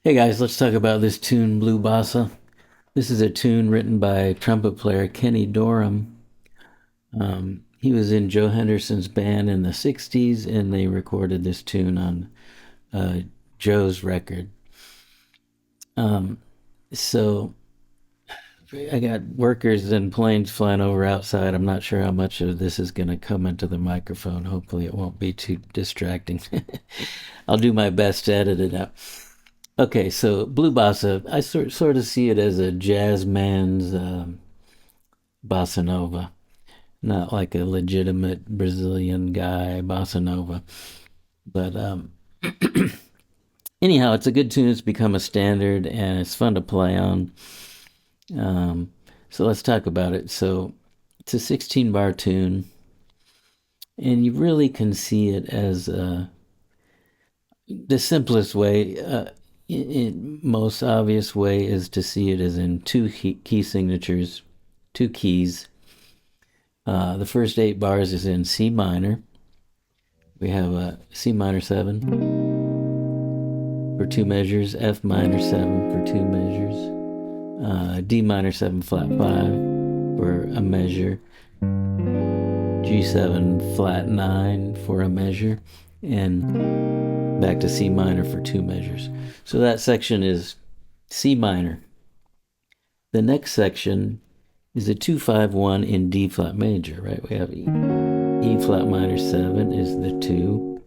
Hey guys, let's talk about this tune, Blue Bossa. This is a tune written by trumpet player Kenny Dorham. He was in Joe Henderson's band in the 60s, and they recorded this tune on Joe's record. So I got workers and planes flying over outside. I'm not sure how much of this is going to come into the microphone. Hopefully, it won't be too distracting. I'll do my best to edit it out. Okay, so Blue Bossa, I sort of see it as a jazz man's bossa nova, not like a legitimate Brazilian guy bossa nova. But anyhow, it's a good tune. It's become a standard, and it's fun to play on. So let's talk about it. So it's a 16-bar tune, and you really can see it as the simplest way. Most obvious way is to see it as in two key signatures, two keys. The first 8 bars is in C minor. We have a C minor 7 for 2 measures, F minor 7 for 2 measures, D minor 7 flat 5 for a measure, G7 flat 9 for a measure, and back to C minor for 2 measures. So that section is C minor. The next section is a 2-5-1 in D flat major, right? We have E flat minor 7 is the 2,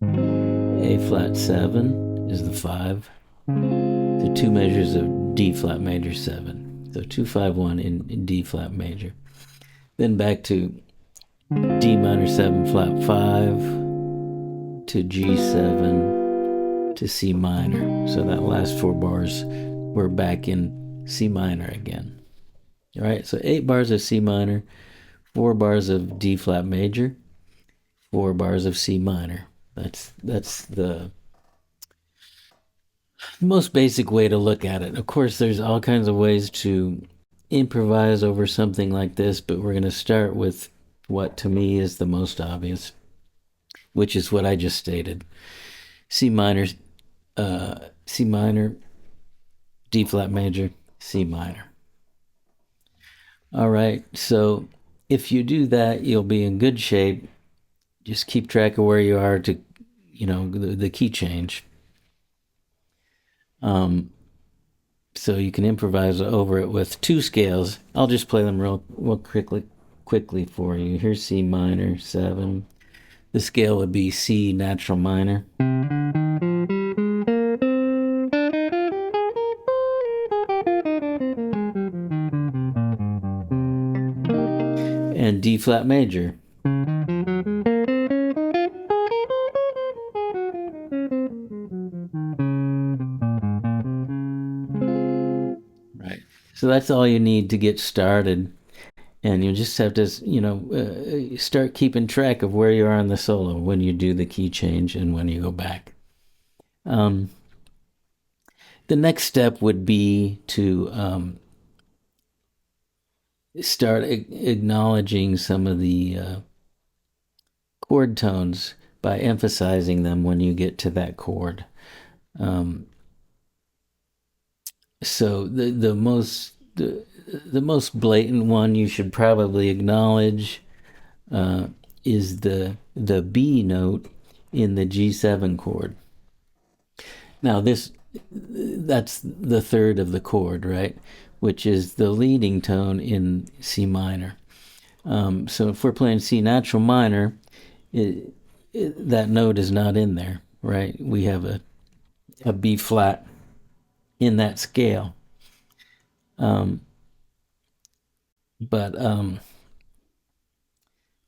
A flat 7 is the 5, the 2 measures of D flat major 7. So 2-5-1 in D flat major. Then back to D minor 7 flat 5 to G7 to C minor. So that last 4 bars we're back in C minor again. All right, so 8 bars of C minor, 4 bars of D flat major, 4 bars of C minor. That's the most basic way to look at it. Of course, there's all kinds of ways to improvise over something like this, but we're going to start with what to me is the most obvious, which is what I just stated. C minor, D flat major, C minor. All right, so if you do that, you'll be in good shape. Just keep track of where you are to, the key change. So you can improvise over it with 2 scales. I'll just play them real quickly for you. Here's C minor 7. The scale would be C natural minor. And D flat major. Right. So that's all you need to get started. And you just have to, start keeping track of where you are on the solo when you do the key change and when you go back. The next step would be to start acknowledging some of the chord tones by emphasizing them when you get to that chord. So the most blatant one you should probably acknowledge is the B note in the G7 chord. Now that's the third of the chord, right? Which is the leading tone in C minor. So if we're playing C natural minor, that note is not in there, right? We have a B flat in that scale.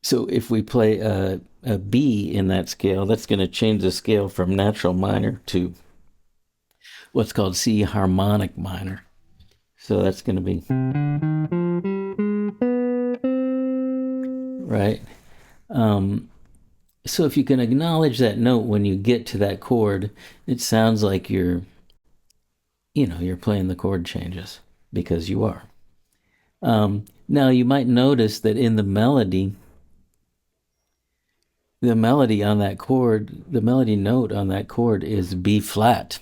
So if we play a B in that scale, that's going to change the scale from natural minor to what's called C harmonic minor. So that's going to be, right? So if you can acknowledge that note when you get to that chord, it sounds like you're playing the chord changes, because you are. Now you might notice that in the melody on that chord, the melody note on that chord is B flat,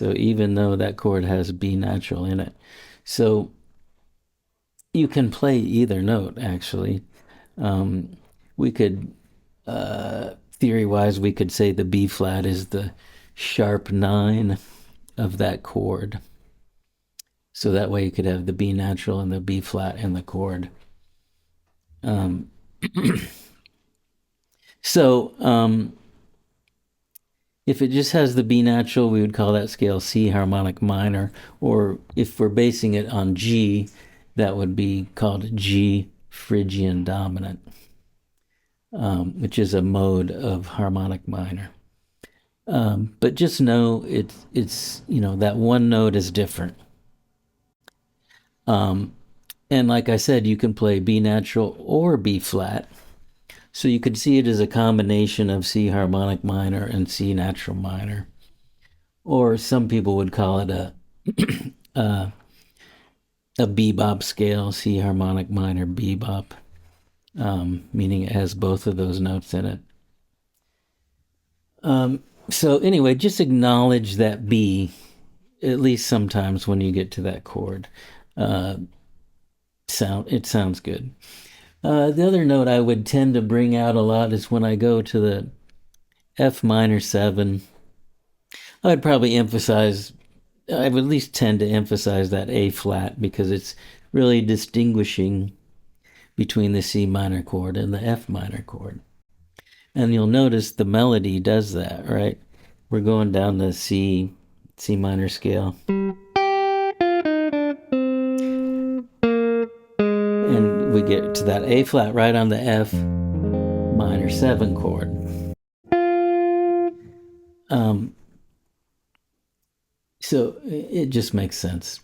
So even though that chord has B natural in it. So you can play either note, actually. We could, theory-wise, we could say the B flat is the sharp 9 of that chord. So that way you could have the B natural and the B flat in the chord. If it just has the B natural, we would call that scale C harmonic minor, or if we're basing it on G, that would be called G Phrygian dominant, which is a mode of harmonic minor. But just know it's that one note is different. And like I said, you can play B natural or B flat. So you could see it as a combination of C harmonic minor and C natural minor. Or some people would call it a bebop scale, C harmonic minor bebop, meaning it has both of those notes in it. So anyway, just acknowledge that B, at least sometimes when you get to that chord. It sounds good. The other note I would tend to bring out a lot is when I go to the F minor 7. I would at least tend to emphasize that A flat because it's really distinguishing between the C minor chord and the F minor chord. And you'll notice the melody does that, right? We're going down the C minor scale. And we get to that A flat right on the F minor 7 chord. So it just makes sense.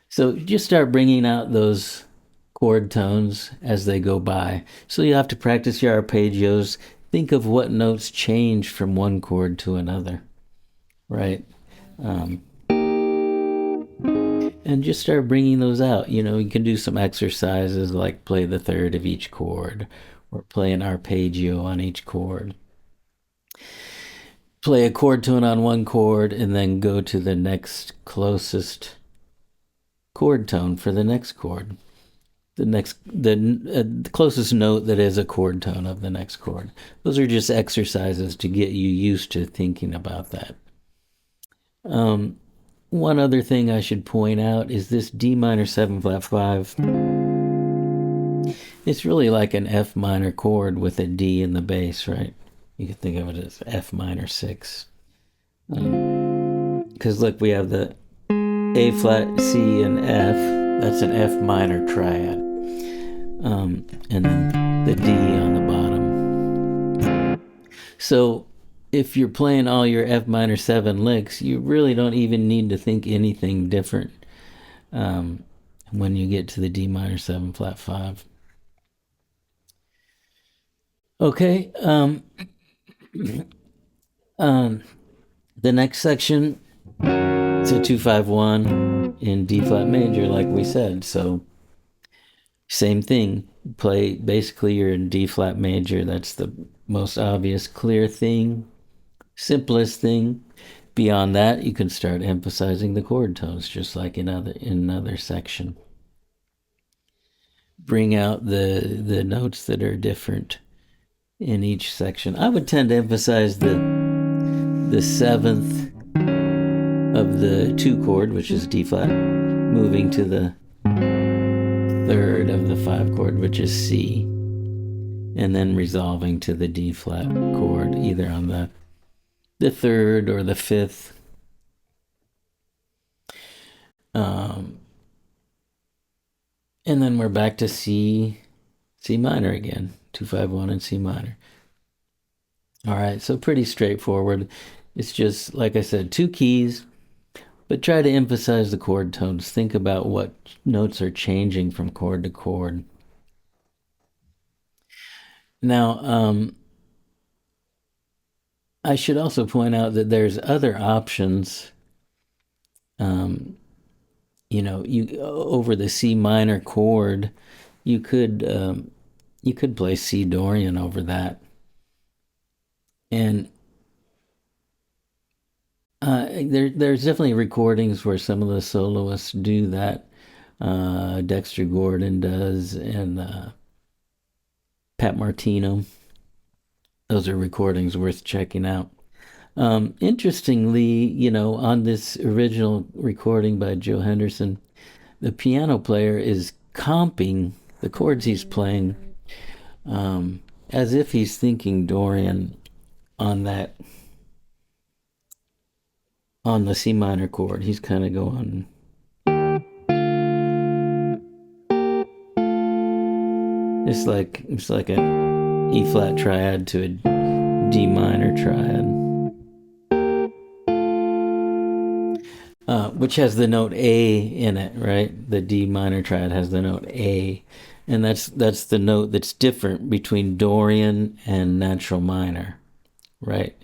So just start bringing out those chord tones as they go by. So you have to practice your arpeggios. Think of what notes change from one chord to another, right? And just start bringing those out. You can do some exercises like play the third of each chord or play an arpeggio on each chord. Play a chord tone on one chord and then go to the next closest chord tone for the next chord. The closest note that is a chord tone of the next chord. Those are just exercises to get you used to thinking about that. One other thing I should point out is this D minor 7 flat 5. It's really like an F minor chord with a D in the bass, right? You could think of it as F minor 6. Because look, we have the A flat, C, and F. That's an F minor triad. And then the D on the bottom. So if you're playing all your F minor 7 licks, you really don't even need to think anything different when you get to the D minor 7 flat 5. Okay. The next section, it's a 2-5-1 in D flat major, like we said. So same thing. Play basically you're in D flat major. That's the most obvious, clear thing, simplest thing. Beyond that, you can start emphasizing the chord tones, just like in another section. Bring out the notes that are different in each section. I would tend to emphasize the 7th of the 2 chord, which is D flat, moving to the 3rd of the 5 chord, which is C, and then resolving to the D flat chord, either on the 3rd or the 5th. And then we're back to C minor again, 2-5-1 and C minor. All right, so pretty straightforward. It's just, like I said, 2 keys, but try to emphasize the chord tones. Think about what notes are changing from chord to chord. Now, I should also point out that there's other options. You over the C minor chord, you could play C Dorian over that. And There's definitely recordings where some of the soloists do that. Dexter Gordon does, and Pat Martino. Those are recordings worth checking out. Interestingly, on this original recording by Joe Henderson, the piano player is comping the chords he's playing as if he's thinking Dorian on the C minor chord. He's kind of going. It's like a E flat triad to a D minor triad, which has the note A in it, right? The D minor triad has the note A, and that's the note that's different between Dorian and natural minor, right?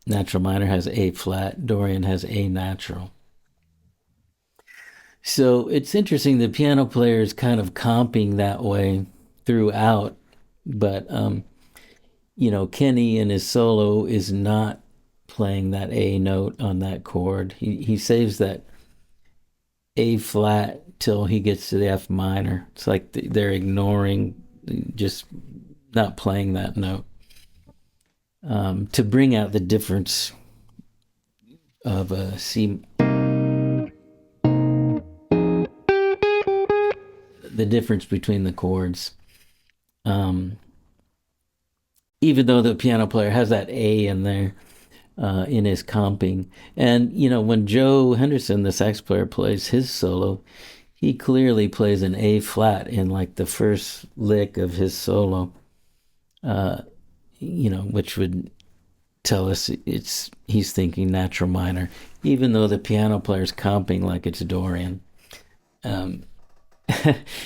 Natural minor has A flat, Dorian has A natural. So it's interesting, the piano player is kind of comping that way throughout, but Kenny in his solo is not playing that A note on that chord. He saves that A flat till he gets to the F minor. It's like they're ignoring, just not playing that note, to bring out the difference of a C. The difference between the chords. Even though the piano player has that A in there in his comping. And, when Joe Henderson, the sax player, plays his solo, he clearly plays an A flat in like the first lick of his solo, which would tell us he's thinking natural minor, even though the piano player's comping like it's Dorian.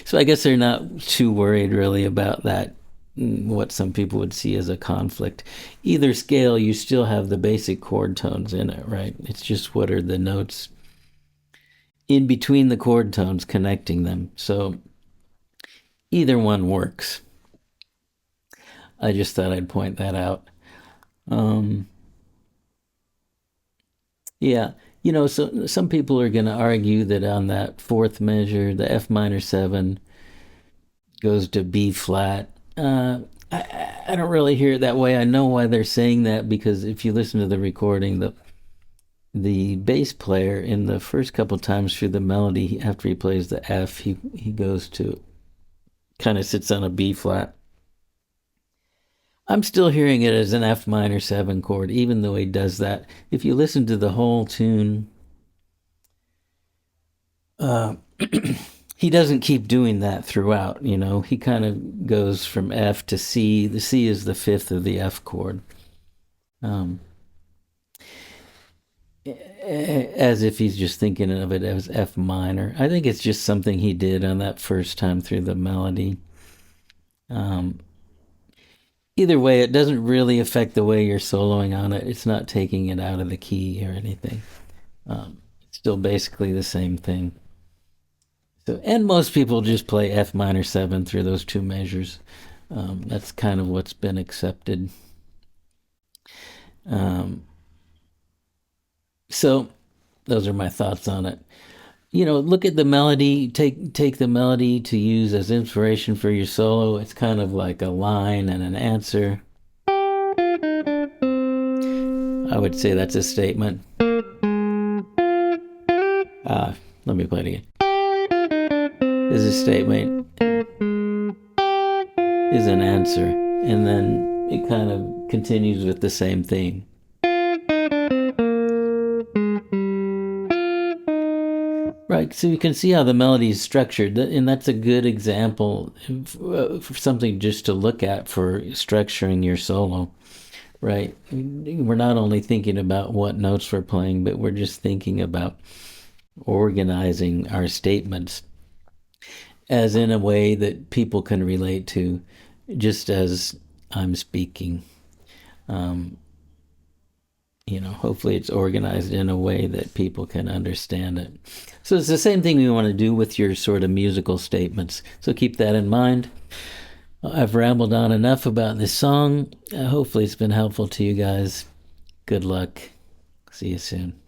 So I guess they're not too worried really about that, what some people would see as a conflict. Either scale, you still have the basic chord tones in it, right? It's just what are the notes in between the chord tones connecting them. So either one works. I just thought I'd point that out. Yeah. So some people are going to argue that on that fourth measure, the F minor 7 goes to B flat. I don't really hear it that way. I know why they're saying that, because if you listen to the recording, the bass player in the first couple times through the melody, after he plays the F, he goes to, kind of sits on a B flat. I'm still hearing it as an F minor 7 chord, even though he does that. If you listen to the whole tune, he doesn't keep doing that throughout. He kind of goes from F to C. The C is the fifth of the F chord, as if he's just thinking of it as F minor. I think it's just something he did on that first time through the melody. Either way, it doesn't really affect the way you're soloing on it. It's not taking it out of the key or anything. It's still basically the same thing. So, and most people just play F minor 7 through those two measures. That's kind of what's been accepted. So those are my thoughts on it. Look at the melody, take the melody to use as inspiration for your solo. It's kind of like a line and an answer. I would say that's a statement. Let me play it again. Is a statement, is an answer, and then it kind of continues with the same theme. Right, so you can see how the melody is structured, and that's a good example for something just to look at for structuring your solo, right? We're not only thinking about what notes we're playing, but we're just thinking about organizing our statements as in a way that people can relate to, just as I'm speaking. Hopefully it's organized in a way that people can understand it. So it's the same thing we want to do with your sort of musical statements. So keep that in mind. I've rambled on enough about this song. Hopefully it's been helpful to you guys. Good luck. See you soon.